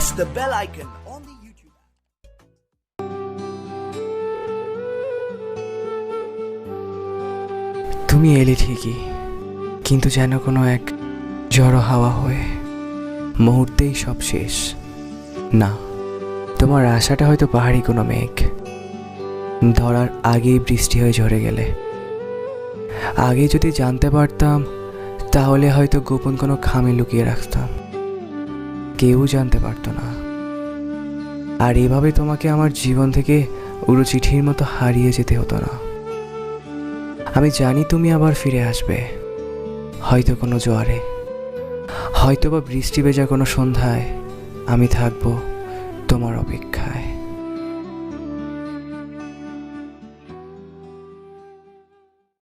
press the bell icon on the YouTube app. তুমি এলে ঠিকই, কিন্তু যেন কোনো এক ঝড়ো হাওয়া হয়ে মুহূর্তেই সব শেষ। না, তোমার আশাটা হয়তো পাহাড়ি কোনো মেঘ, ধরার আগেই বৃষ্টি হয়ে ঝরে গেলে। আগে যদি জানতে পারতাম, তাহলে হয়তো গোপন কোনো খামে লুকিয়ে রাখতাম, কেউ জানতে পারতো না। আর এভাবে তোমাকে আমার জীবন থেকে উড়ো চিঠির মতো হারিয়ে যেতে হতো না। আমি জানি তুমি আবার ফিরে আসবে, হয়তো কোনো জোয়ারে, হয়তো বা বৃষ্টি ভেজা কোনো সন্ধ্যায়। আমি থাকবো তোমার অপেক্ষায়।